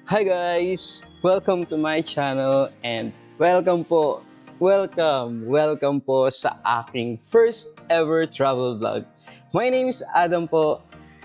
Hi guys! Welcome to my channel and welcome po sa aking first ever travel vlog. My name is Adam po,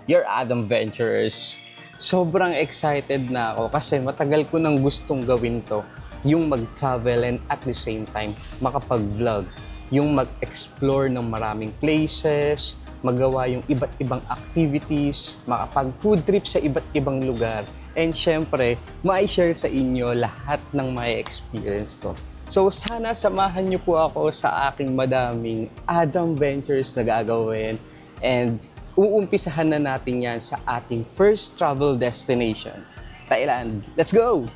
your Adam Ventures. Sobrang excited na ako kasi matagal ko nang gustong gawin to, yung mag-travel and at the same time makapag-vlog, yung mag-explore ng maraming places, magawa yung iba't ibang activities, makapag-food trip sa iba't ibang lugar, and syempre, ma-share sa inyo lahat ng may experience ko. So sana samahan niyo po ako sa aking madaming Adam Ventures na gagawin and uumpisahan na natin yan sa ating first travel destination, Thailand. Let's go!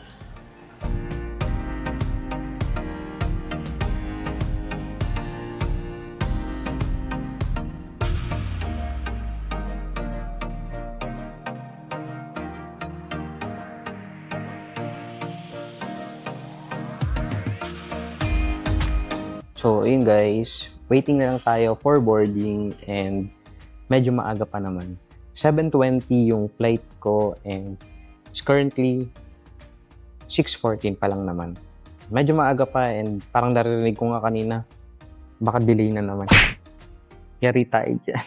So, ayun guys, waiting na lang tayo for boarding and medyo maaga pa naman. 7:20 yung flight ko and it's currently 6:14 pa lang naman. Medyo maaga pa and parang narinig ko nga kanina, baka delay na naman. Yari tayo dyan.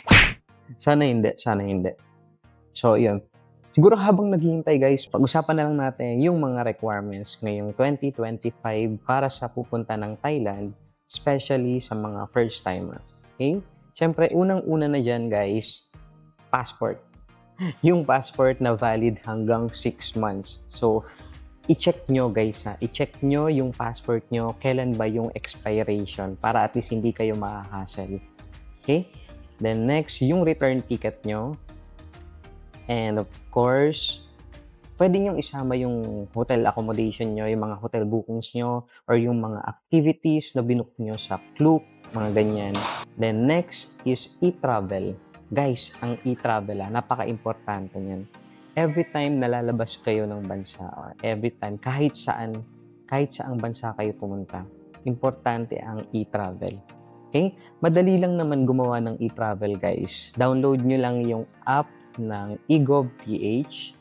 Sana hindi. So, yun. Siguro habang naghihintay guys, pag-usapan na lang natin yung mga requirements ngayong 2025 para sa pupunta ng Thailand, especially sa mga first timer. Okay? Siyempre, unang-una na dyan guys, passport. Yung passport na valid hanggang 6 months. So, i-check nyo guys ha. I-check nyo yung passport nyo, kailan ba yung expiration para at least hindi kayo mahahassle. Okay? Then next, yung return ticket nyo. And of course, pwede nyo isama yung hotel accommodation nyo, yung mga hotel bookings nyo, or yung mga activities na binook nyo sa Klook, mga ganyan. Then next is e-travel. Guys, ang e-travel napaka-importante niyan. Every time nalalabas kayo ng bansa, or every time, kahit saang bansa kayo pumunta, importante ang e-travel. Okay? Madali lang naman gumawa ng e-travel, guys. Download nyo lang yung app ng eGov.ph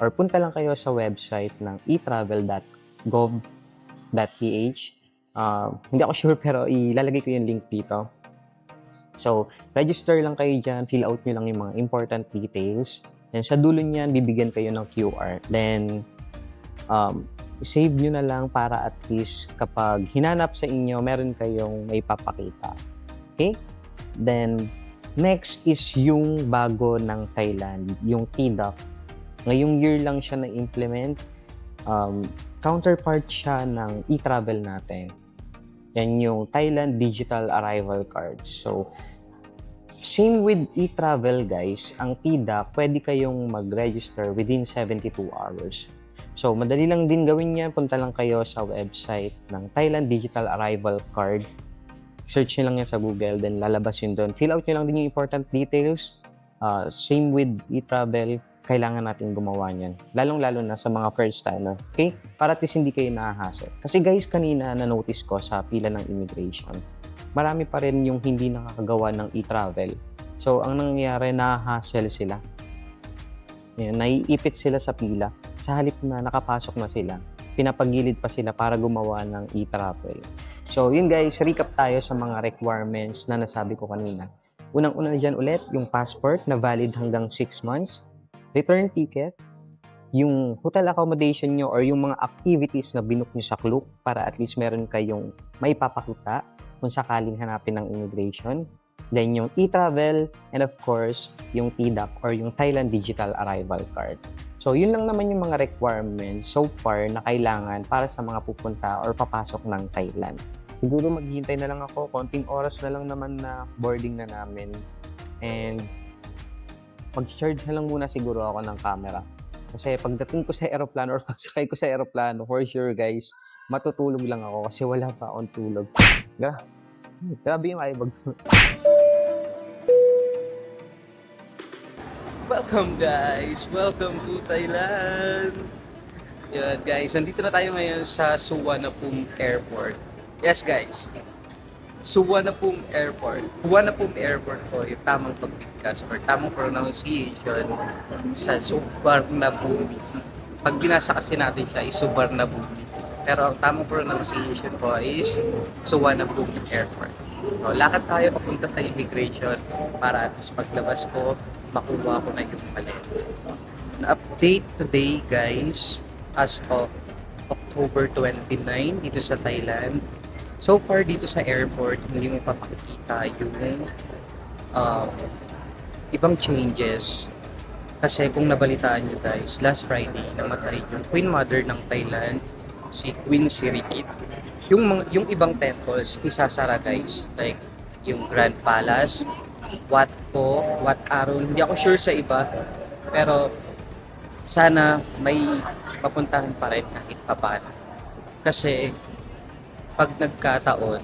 or punta lang kayo sa website ng etravel.gov.ph. Hindi ako sure pero ilalagay ko yung link dito. So, register lang kayo dyan, fill out nyo lang yung mga important details. Then sa dulo niyan, bibigyan kayo ng QR. Then, save nyo na lang para at least kapag hinanap sa inyo, meron kayong may papakita. Okay? Then, next is yung bago ng Thailand, yung TDOC. Ngayong year lang siya na-implement. Counterpart siya ng e-travel natin. Yan yung Thailand Digital Arrival Card. So, same with e-travel guys, ang TDOC, pwede kayong mag-register within 72 hours. So, madali lang din gawin yan. Punta lang kayo sa website ng Thailand Digital Arrival Card. Search nyo lang yan sa Google, then lalabas yun doon. Fill out nyo lang din yung important details. Same with e-travel, kailangan natin gumawa niyan. Lalong-lalo na sa mga first timer. Okay? Para at least hindi kayo nahahassle. Kasi guys, kanina na-notice ko sa pila ng immigration, marami pa rin yung hindi nakakagawa ng e-travel. So, ang nangyayari, nahahassle sila. Ayan, naiipit sila sa pila. Sa halip na nakapasok na sila, pinapagilid pa sila para gumawa ng e-travel. So, yun guys, recap tayo sa mga requirements na nasabi ko kanina. Unang-una na dyan ulit, yung passport na valid hanggang 6 months, return ticket, yung hotel accommodation nyo or yung mga activities na binook nyo sa Klook para at least meron kayong may papakita kung sakaling hanapin ng immigration. Then yung e-travel and of course, yung TDOC or yung Thailand Digital Arrival Card. So, yun lang naman yung mga requirements so far na kailangan para sa mga pupunta or papasok ng Thailand. Siguro maghihintay na lang ako, konting oras na lang naman na boarding na namin. And mag-charge na lang muna siguro ako ng camera. Kasi pagdating ko sa aeroplano or pagsakay ko sa aeroplano, for sure guys, matutulog lang ako kasi wala pa akong tulog. Grabe yung eyebag. Welcome guys! Welcome to Thailand! Yan guys, nandito na tayo ngayon sa Suvarnabhumi Airport. Yes guys, Suvarnabhumi Airport. Suvarnabhumi Airport po yung tamang pagbigkas or tamang pronunciation sa Suvarnabhumi. Pag binasa kasi natin siya, is Suvarnabhumi. Pero ang tamang pronunciation po is Suvarnabhumi Airport. So, lakad tayo papunta sa immigration para at least paglabas ko, makuha ko na yung maleta. An update today guys, as of October 29 dito sa Thailand. So far dito sa airport, hindi mo pa makikita yung um, ibang changes. Kasi kung nabalitaan nyo guys, last Friday namatay yung Queen Mother ng Thailand, si Queen Sirikit. Yung ibang temples, isasara guys. Like yung Grand Palace, Wat Po, Wat Arun. Hindi ako sure sa iba. Pero sana may papuntahan pa rin kahit papaano. Kasi pag nagkataon,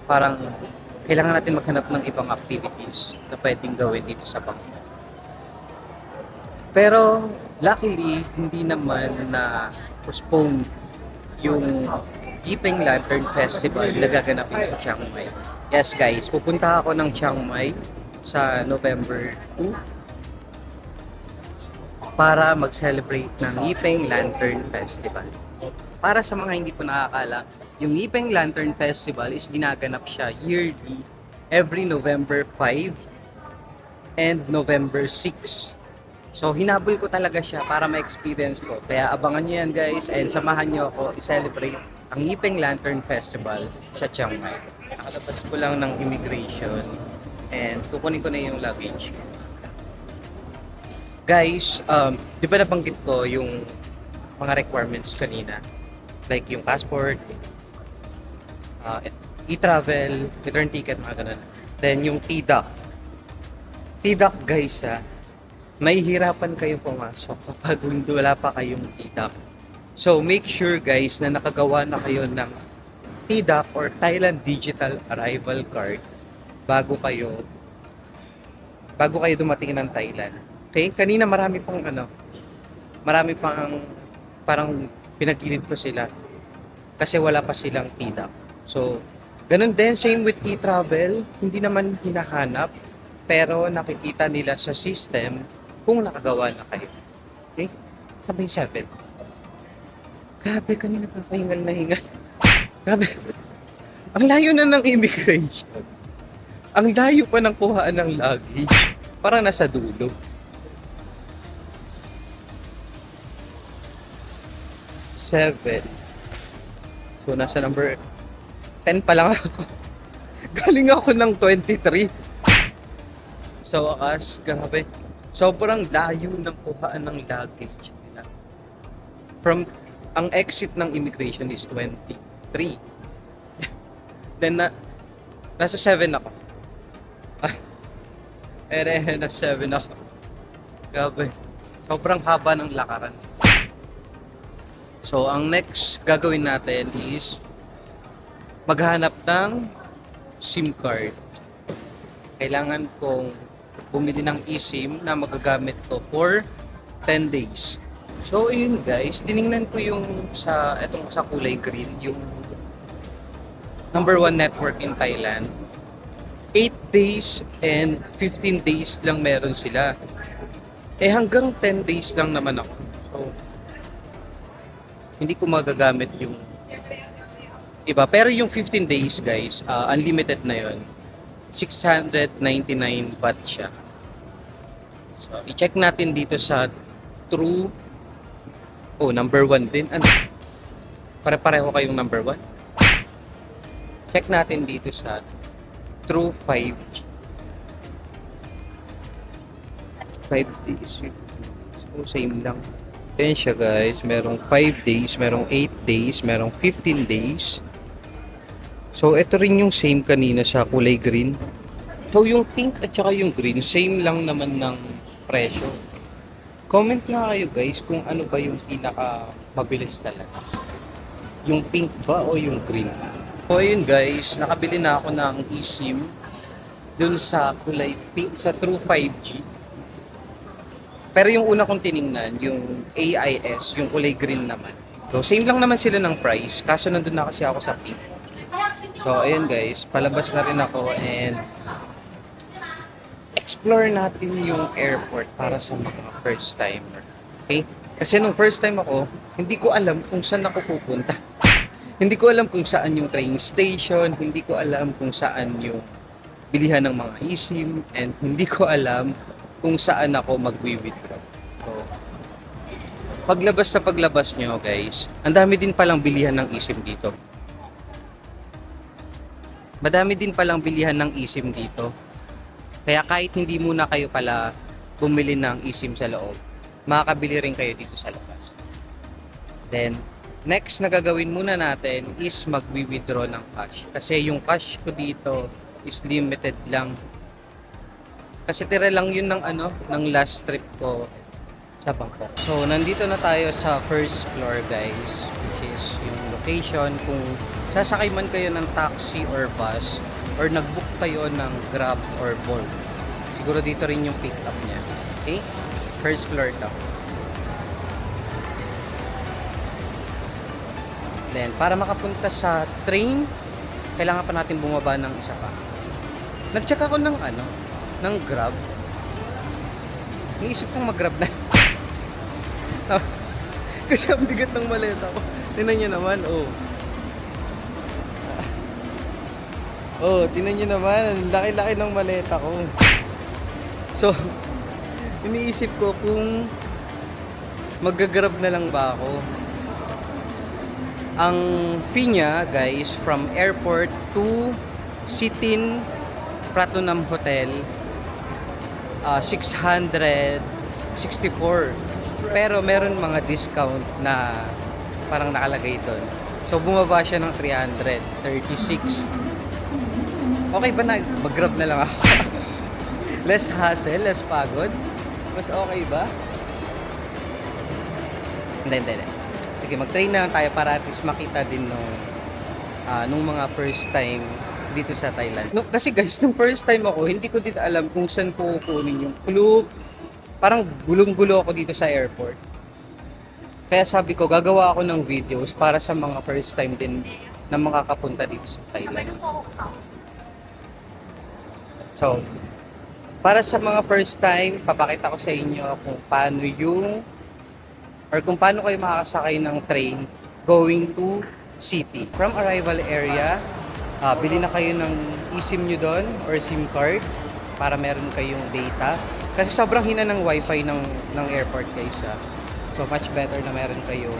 parang kailangan natin maghanap ng ibang activities na pwedeng gawin dito sa Bangkok. Pero luckily, hindi naman na postpone yung Deeping Lantern Festival na gaganapin sa Chiang Mai. Yes guys, pupunta ako ng Chiang Mai sa November 2 para mag-celebrate ng Deeping Lantern Festival. Para sa mga hindi po nakakala, yung Deeping Lantern Festival is ginaganap siya yearly every November 5 and November 6. So, hinabol ko talaga siya para ma-experience ko. Kaya abangan nyo yan guys and samahan nyo ako i-celebrate ang Yipeng Lantern Festival sa Chiang Mai. Nakalabas ko lang ng immigration and kukunin ko na yung luggage. Guys, di ba nabanggit ko yung mga requirements kanina? Like yung passport, e-travel, return ticket, mga ganun. Then yung TDOC. TDOC guys may hirapan kayong pumasok kapag wala pa kayong TDOC. So make sure guys na nakagawa na kayo ng TDOC or Thailand Digital Arrival Card bago kayo dumating ng Thailand. Okay? Kanina marami pang parang pinagilid ko sila kasi wala pa silang TDOC. So, ganun din, same with e-travel, hindi naman hinahanap pero nakikita nila sa system kung nakagawa na kayo. Okay? Sabay 7. Grabe, kanina papahingal na hingal. Grabe. Ang layo na ng immigration. Ang layo pa ng kuhaan ng luggage. Parang nasa dulo. 7. So, nasa number 10 pa lang ako. Galing ako ng 23. So, akas, grabe. Sobrang layo ng kuhaan ng luggage nila. From, ang exit ng immigration is 23. Then, nasa 7 ako. Nasa 7 ako. Grabe. Sobrang haba ng lakaran. So, ang next gagawin natin is maghanap ng SIM card. Kailangan kong bumili ng eSIM na magagamit ko for 10 days. So, yun guys, tiningnan ko yung sa kulay green, yung number 1 network in Thailand. 8 days and 15 days lang meron sila. Hanggang 10 days lang naman ako. So, hindi ko magagamit yung iba. Pero yung 15 days guys, unlimited na yun. 699 baht siya. So, i-check natin dito sa True. Oh, number 1 din. Ano? Pare-pareho kayong number 1. Check natin dito sa True 5G. 5 days. So, same lang. Ayan siya guys, merong 5 days, merong 8 days, merong 15 days. So, ito rin yung same kanina sa kulay green. So, yung pink at saka yung green, same lang naman ng presyo. Comment nga kayo guys kung ano ba yung pinaka mabilis talaga. Yung pink ba o yung green? So, ayun guys, nakabili na ako ng eSIM dun sa kulay pink, sa True 5G. Pero yung una kong tiningnan, yung AIS, yung kulay green naman. So, same lang naman sila ng price. Kaso nandun na kasi ako sa pink. So, ayun guys, palabas na rin ako and explore natin yung airport para sa mga first timer. Okay? Kasi nung first time ako, hindi ko alam kung saan ako pupunta. Hindi ko alam kung saan yung train station, hindi ko alam kung saan yung bilihan ng mga eSIM, and hindi ko alam kung saan ako magwi-withdraw. So, paglabas nyo guys, ang dami din palang bilihan ng eSIM dito. Madami din palang bilihan ng eSIM dito. Kaya kahit hindi muna kayo pala bumili ng eSIM sa loob, makakabili rin kayo dito sa labas. Then, next na gagawin muna natin is magwi-withdraw ng cash. Kasi yung cash ko dito is limited lang. Kasi tira lang yun ng ng last trip ko sa Bangkok. So, nandito na tayo sa first floor guys, which is yung location kung sasakay man kayo ng taxi or bus or nag-book kayo ng Grab or Bolt. Siguro dito rin yung pick up niya. Okay? First floor to. Then, para makapunta sa train, kailangan pa natin bumaba ng isa pa. Nag-check ako ng ng Grab. Naisip kong mag-Grab na. Kasi ang bigat ng maleta ko. Tingnan nyo naman, oh. Oh, tingnan nyo naman, ang laki-laki ng maleta ko. So, iniisip ko kung mag-Grab na lang ba ako. Ang fee niya, guys, from airport to Sitin Pratunam Hotel, 664. Pero meron mga discount na parang nakalagay doon. So, bumaba siya ng 336. Okay ba na? Mag-Grab na lang ako. Less hassle, less pagod. Mas okay ba? Hindi. Sige, mag-train na lang tayo para at least makita din nung mga first time dito sa Thailand. No, kasi guys, nung first time ako, hindi ko din alam kung saan ko kukunin yung clue. Parang gulong-gulo ako dito sa airport. Kaya sabi ko, gagawa ako ng videos para sa mga first time din na makakapunta dito sa Thailand. So, para sa mga first time, papakita ko sa inyo kung paano kung paano kayo makakasakay ng train going to city. From arrival area, bili na kayo ng eSIM nyo doon or SIM card para meron kayong data. Kasi sobrang hina ng wifi ng airport guys. So much better na meron kayong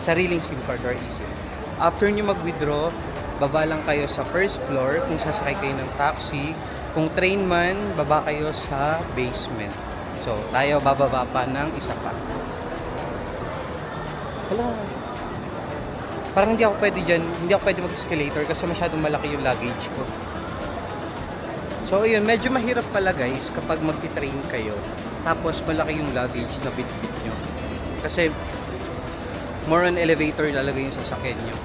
sariling SIM card or eSIM. After nyo mag-withdraw, baba lang kayo sa first floor kung sasakay kayo ng taxi. Kung train man, baba kayo sa basement. So tayo bababa pa ng isa pa. Wala. Parang hindi ako pwede mag-escalator kasi masyadong malaki yung luggage ko. So ayun, medyo mahirap pala guys kapag magti-train kayo tapos malaki yung luggage na bitbit nyo. Kasi more on elevator lalagay yung sasakyan nyo.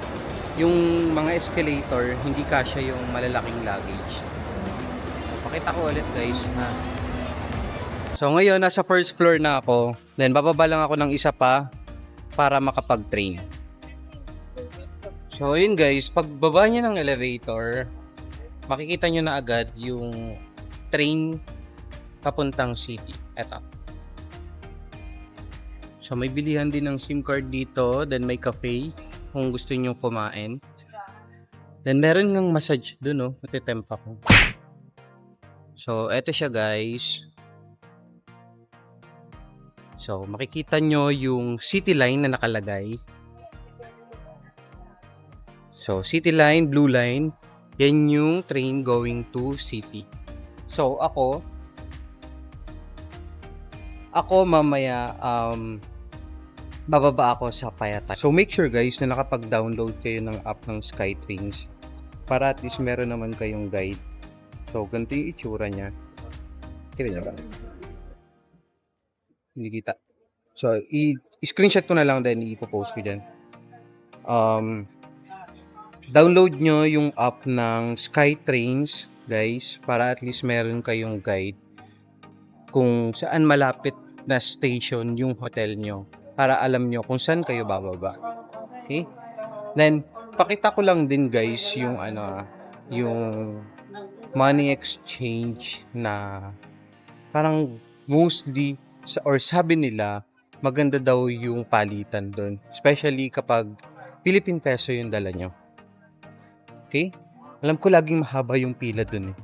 Yung mga escalator, hindi kasya yung malalaking luggage. Pakita ko ulit guys na. So ngayon, nasa first floor na ako. Then bababa lang ako ng isa pa para makapag-train. So ayun guys, pagbaba nyo ng elevator, makikita nyo na agad yung train papuntang city. Eto. So may bilihan din ng SIM card dito, then may cafe kung gusto nyo kumain. Then meron ng massage dun, oh, matitemp ako. So eto siya guys. So makikita nyo yung city line na nakalagay. So city line, blue line, yan yung train going to city. So ako mamaya bababa ako sa Payatay. So make sure guys na nakapag-download kayo ng app ng SkyTrains para at least meron naman kayong guide. So ganito yung itsura niya. Kita niyo ba? Hindi kita. So i-screenshot ko na lang din, ipo-post ko diyan. Download nyo yung app ng SkyTrains guys para at least meron kayong guide kung saan malapit na station yung hotel nyo para alam nyo kung saan kayo bababa. Okay? Then pakita ko lang din guys yung yung money exchange na parang mostly or sabi nila maganda daw yung palitan doon. Especially kapag Philippine peso yung dala nyo. Okay? Alam ko laging mahaba yung pila doon eh.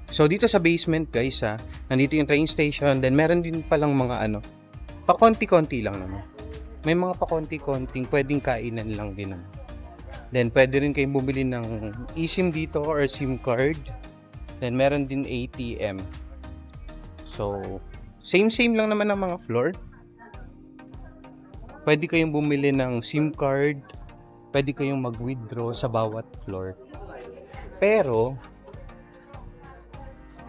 So dito sa basement guys nandito yung train station, then meron din palang mga pakonti-konti lang naman. May mga pakonti-konting pwedeng kainan lang din naman. Then pwede rin kayong bumili ng eSIM dito or SIM card. Then meron din ATM. So same lang naman ang mga floor. Pwede kayong bumili ng SIM card, pwede kayong mag-withdraw sa bawat floor. Pero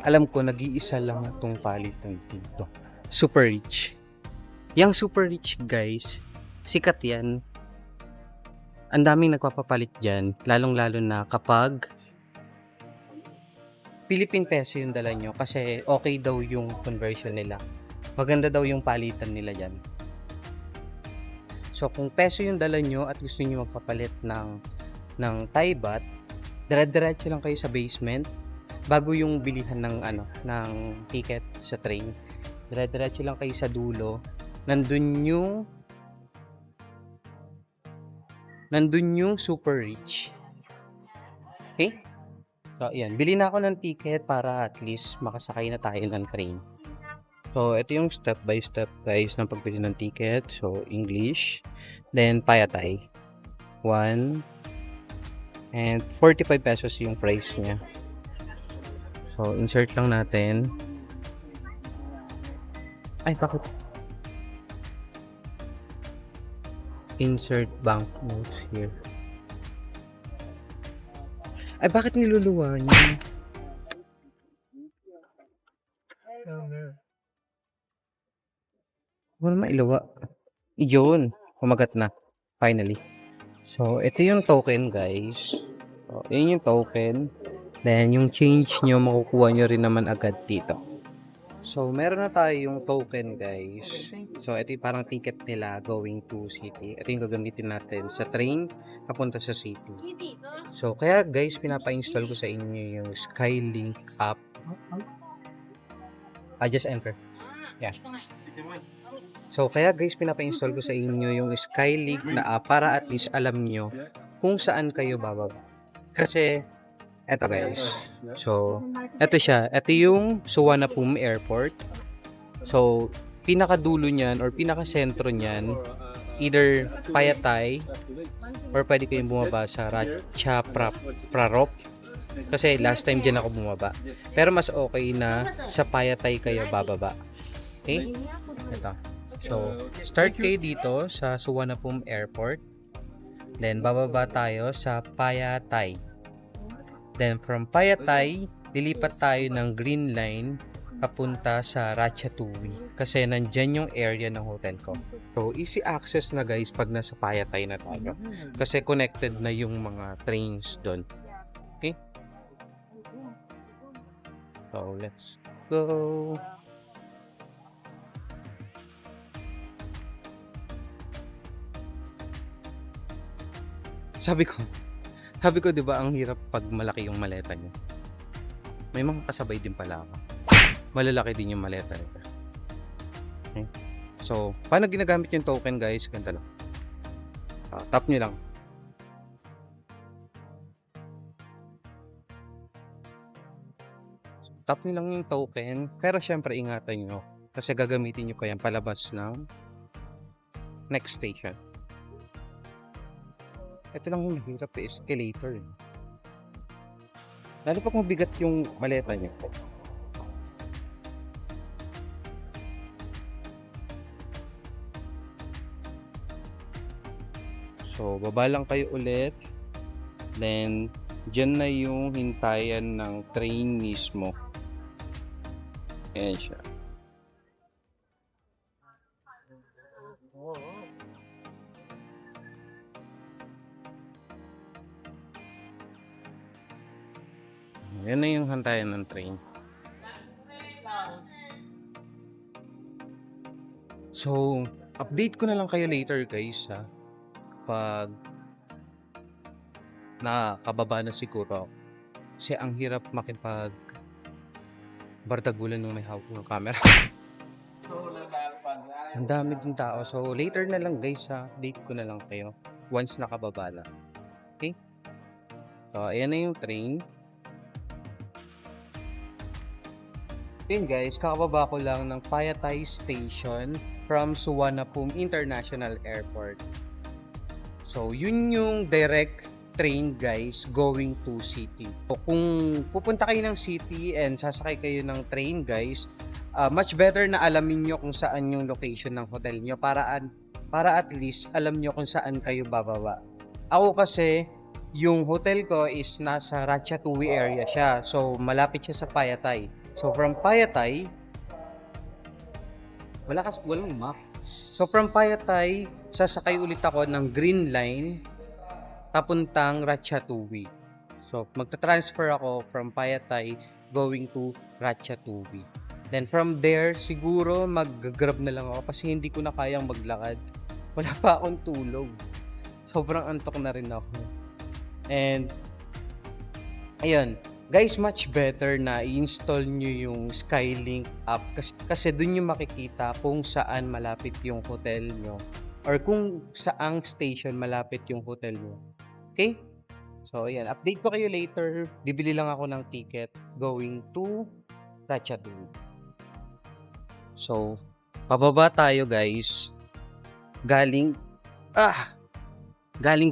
alam ko nag-iisa lang itong palitan dito. Super Rich. Yang Super Rich guys, sikat yan. Ang daming nagpapapalit dyan, lalong-lalo na kapag Philippine peso yung dala nyo kasi okay daw yung conversion nila. Maganda daw yung palitan nila dyan. So kung peso yung dala nyo at gusto nyo magpapalit ng Thai baht, dire-diretso lang kayo sa basement bago yung bilihan ng ticket sa train. Dire-diretso lang kayo sa dulo. Nandun yung Super Rich. Okay? So, ayan. Bili na ako ng ticket para at least makasakay na tayo ng train. So, ito yung step by step guys ng pagbili ng ticket. So, English. Then, Payatay. 1. And 45 pesos yung price niya. So, insert lang natin. Ay, bakit? Insert banknotes here. Ay, bakit niluluwa niya? Wala mailawa. Iyon. Kumagat na. Finally. So, ito yung token, guys. So, yun yung token. Then, yung change nyo, makukuha nyo rin naman agad dito. So, meron na tayo yung token, guys. So, ito yung parang ticket nila going to city. Ito yung gagamitin natin sa train papunta sa city. So, kaya guys, pinapa-install ko sa inyo yung Skylink app. Just enter. Yeah. So, kaya guys, pinapa-install ko sa inyo yung Skylink na app para at least alam nyo kung saan kayo bababa. Kasi, eto guys. So, eto siya. Eto yung Suvarnabhumi Airport. So, pinakadulo niyan or pinakasentro niyan, either Payatay or pwede kayong bumaba sa Ratchaprarop. Kasi last time dyan ako bumaba. Pero mas okay na sa Payatay kayo bababa. Okay? Ito. So, start kayo dito sa Suvarnabhumi Airport. Then, bababa tayo sa Payatay. Then, from Payatay, lilipat tayo ng Green Line papunta sa Ratchathuli. Kasi nandyan yung area ng hotel ko. So, easy access na guys pag nasa Payatay na tayo. Kasi connected na yung mga trains doon. Okay? So, let's go. Sabi ko 'di ba ang hirap pag malaki yung maleta niyo. May mga kasabay din pala ako. Malalaki din yung maleta nito. Okay. So, paano ginagamit yung token guys? Ganito lang. Tap nyo lang. Tap nyo lang yung token. Pero syempre ingatan nyo. Kasi gagamitin nyo pa yan palabas ng next station. Ito lang yung mahirap escalator. Lalo pa kung bigat yung maleta nyo. So, baba lang kayo ulit. Then, dyan na yung hintayan ng train mismo. Ayan siya. Yan na yung hantayan ng train. So, update ko na lang kayo later guys pag nakababa na siguro. Kasi ang hirap makipag bardagulan nung may hawak ng camera. Ang dami din tao. So, later na lang guys ha. Date ko na lang kayo. Once nakababa na. Okay? So, ayan na yung train. Yun guys, kakababa ko lang ng Payatay Station from Suvarnabhumi International Airport. So, yun yung direct train guys going to city. So, kung pupunta kayo ng city and sasakay kayo ng train guys, much better na alamin nyo kung saan yung location ng hotel nyo para at least alam nyo kung saan kayo bababa. Ako kasi, yung hotel ko is nasa Ratchathuli area siya. So, malapit siya sa Payatay. So, from Payatay, walang map. So, from Payatay, sasakay ulit ako ng Green Line papuntang Ratchathuli. So, magta-transfer ako from Payatay going to Ratchathuli. Then, from there, siguro mag-grab na lang ako kasi hindi ko na kayang maglakad. Wala pa akong tulog. Sobrang antok na rin ako. And, ayun. Guys, much better na i-install nyo yung Skylink app kasi dun nyo makikita kung saan malapit yung hotel nyo or kung saang station malapit yung hotel nyo. Okay? So, ayan. Update ko kayo later. Bibili lang ako ng ticket going to Ratchathuli. So, pababa tayo guys. Galing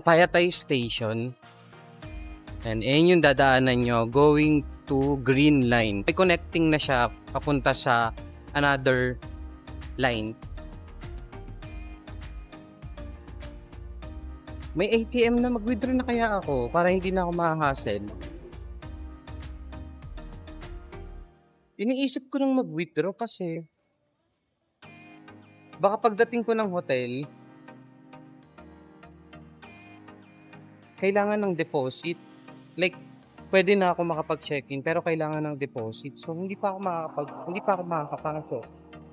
Payatay Station. And ayan yung dadaanan nyo going to Green Line. May connecting na siya papunta sa another line. May ATM na, mag-withdraw na kaya ako para hindi na ako ma-hassle. Iniisip ko nang mag-withdraw kasi baka pagdating ko ng hotel kailangan ng deposit. Like, pwede na ako makapag-check-in pero kailangan ng deposit. So, hindi pa ako makakapasok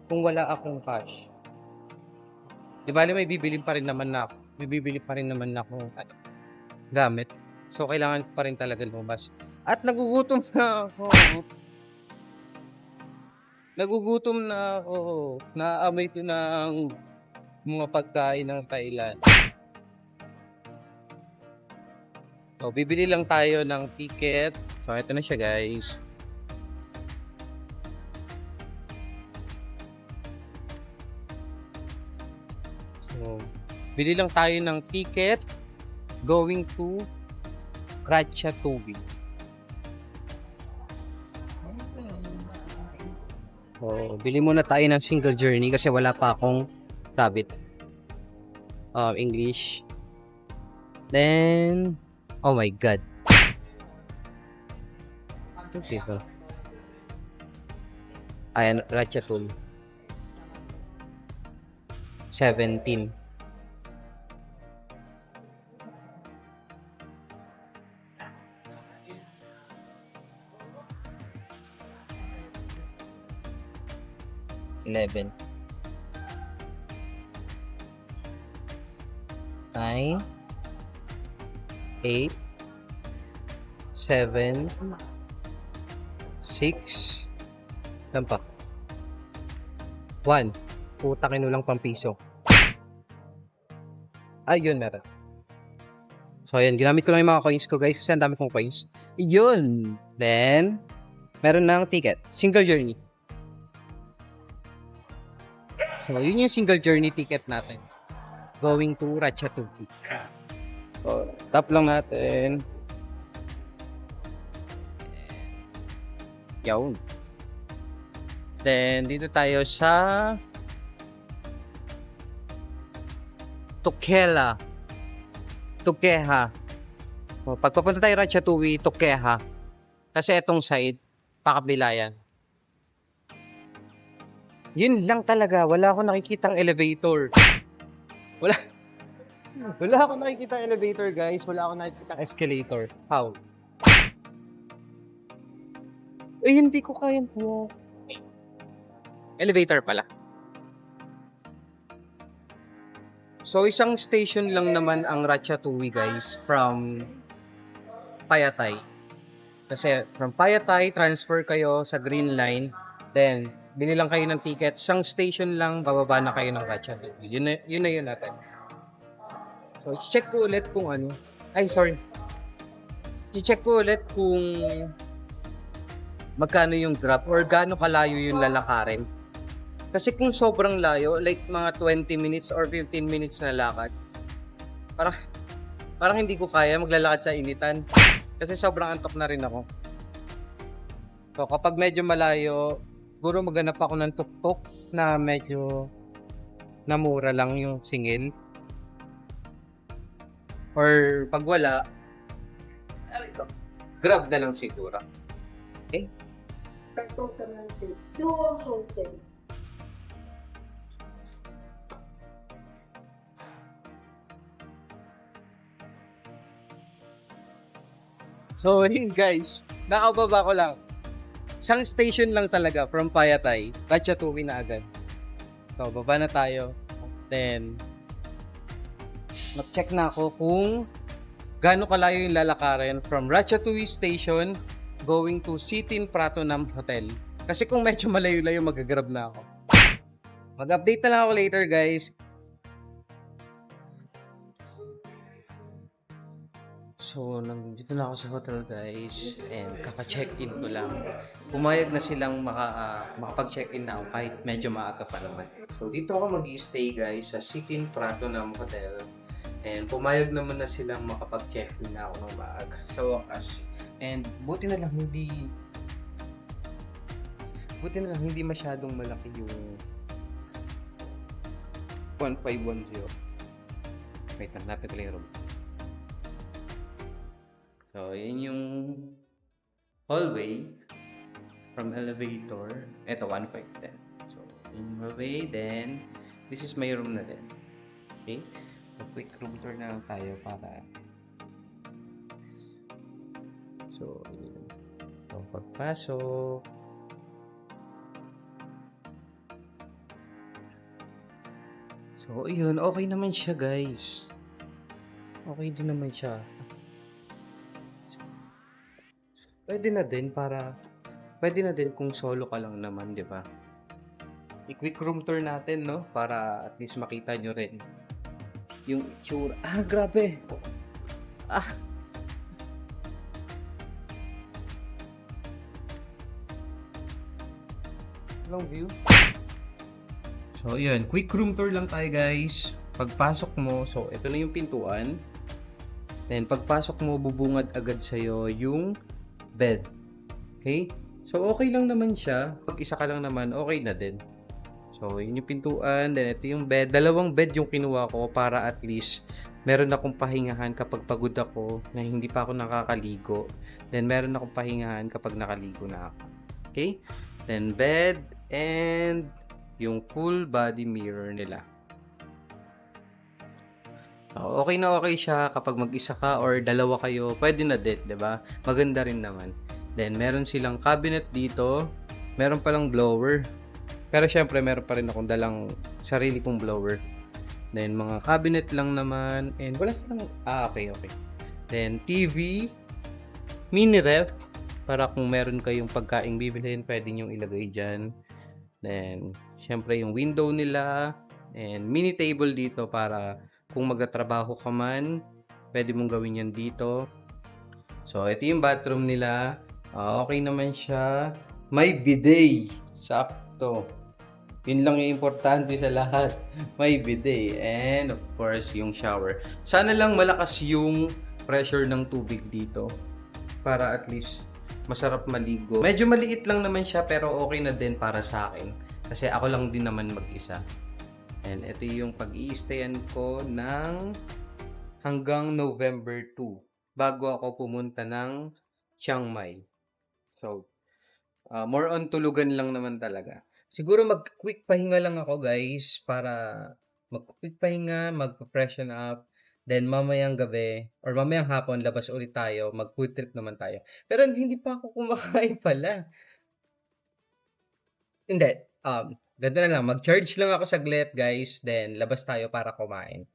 kung wala akong cash. Di bali, may bibili pa rin naman na ako gamit. So, kailangan pa rin talaga lumabas. At nagugutom na ako. Naamoy ko ng mga pagkain ng Thailand. So, bibili lang tayo ng ticket. So, ito na siya guys. So, bili lang tayo ng ticket going to Ratchathuli. So, bili muna tayo ng single journey kasi wala pa akong rabbit. English. Then, oh my God. Okay, so. Ayan, Ratchathuli. 17. Eleven. 9. 8, 7, 6, lang pa. 1. Puta kinulang pang piso. Ayun, meron. So, ayan. Ginamit ko lang yung mga coins ko, guys. Kasi ang dami kong coins. Yun. Then, meron ng ticket. Single journey. So, yun yung single journey ticket natin. Going to Ratchathuli. So, tap lang natin. Yun. Then, dito tayo sa Tukeha. So, pagpapunta tayo Ratchathuli, Tukeha. Kasi itong side, pakabilayan. Yun lang talaga. Wala akong nakikitang elevator. Wala akong nakikita elevator, guys. Wala akong nakikita escalator. How? Hindi ko kayang po. Elevator pala. So, isang station lang naman ang Ratchathuli, guys, from Payatay. Kasi from Payatay, transfer kayo sa Green Line. Then, binilang kayo ng ticket, isang station lang, bababa na kayo ng Ratchatouille. Yun na yun natin. So, check ko ulit kung ano. Ay, sorry. I-check ko ulit kung magkano yung drop or gaano kalayo yung lalakarin. Kasi kung sobrang layo, like mga 20 minutes or 15 minutes na lakad, parang hindi ko kaya maglalakad sa initan. Kasi sobrang antok na rin ako. So, kapag medyo malayo, siguro maghanap ako ng tuk-tuk na medyo namura lang yung singil. Or pag wala, Grab na lang siguro. Okay? So, yun guys, nakababa ko lang. Isang station lang talaga from Payatay, Ratchatouille na agad. So, baba na tayo. Then, mag-check na ako kung gaano kalayo yung lalakarin from Ratchatouille Station going to Sitin Pratunam Hotel. Kasi kung medyo malayo-layo, mag-grab na ako. Mag-update na lang ako later, guys. So, nandito na ako sa hotel, guys. And kaka-check-in ko lang. Pumayag na silang makapag-check-in na ako kahit medyo maaga pa naman. So, dito ako mag-i-stay, guys, sa Sitin Pratunam Hotel. And pumayag naman na silang makapag-check-in na ako ng maaga sa wakas. And buti na lang hindi masyadong malaki yung 1510. Wait, hanapin ko lang yung room. So, yun yung hallway from elevator. Ito, 1510. So, yung hallway, then this is my room na din. Okay? Quick room tour na lang tayo para so pagpasok so yun, okay naman siya guys, okay din naman siya, pwede na din kung solo ka lang naman, di ba? I-quick room tour natin, no, para at least makita nyo rin yung itsura. Grabe. Long view. So, yun. Quick room tour lang tayo, guys. Pagpasok mo, so, ito na yung pintuan. Then, pagpasok mo, bubungad agad sa'yo yung bed. Okay? So, okay lang naman siya. Pag isa ka lang naman, okay na din. So, yun yung pintuan. Then, ito yung bed. Dalawang bed yung kinuha ko para at least meron akong pahingahan kapag pagod ako na hindi pa ako nakakaligo. Then, meron akong pahingahan kapag nakaligo na ako. Okay? Then, bed and yung full body mirror nila. So, okay na okay siya kapag mag-isa ka or dalawa kayo. Pwede na din, diba? Maganda rin naman. Then, meron silang cabinet dito. Meron palang blower. Pero syempre, meron pa rin akong dalang sarili kong blower. Then, mga cabinet lang naman. And wala silang... okay. Then, TV. Mini ref. Para kung meron kayong pagkaing bibilhin, pwede nyo ilagay dyan. Then, syempre, yung window nila. And mini table dito para kung magtatrabaho ka man, pwede mong gawin yan dito. So, ito yung bathroom nila. Okay naman siya. May bidet. Sakto. Yun lang yung importante sa lahat. May bidet. And of course, yung shower. Sana lang malakas yung pressure ng tubig dito. Para at least masarap maligo. Medyo maliit lang naman siya pero okay na din para sa akin. Kasi ako lang din naman mag-isa. And ito yung pag-i-stayan ko ng hanggang November 2. Bago ako pumunta ng Chiang Mai. So, more on tulugan lang naman talaga. Siguro mag-quick pahinga lang ako guys para mag-quick pahinga, mag-freshen up, then mamayang gabi or mamayang hapon labas ulit tayo, mag-food trip naman tayo. Pero hindi pa ako kumakain pala. Hindi, ganda na lang, mag-charge lang ako saglit guys, then labas tayo para kumain.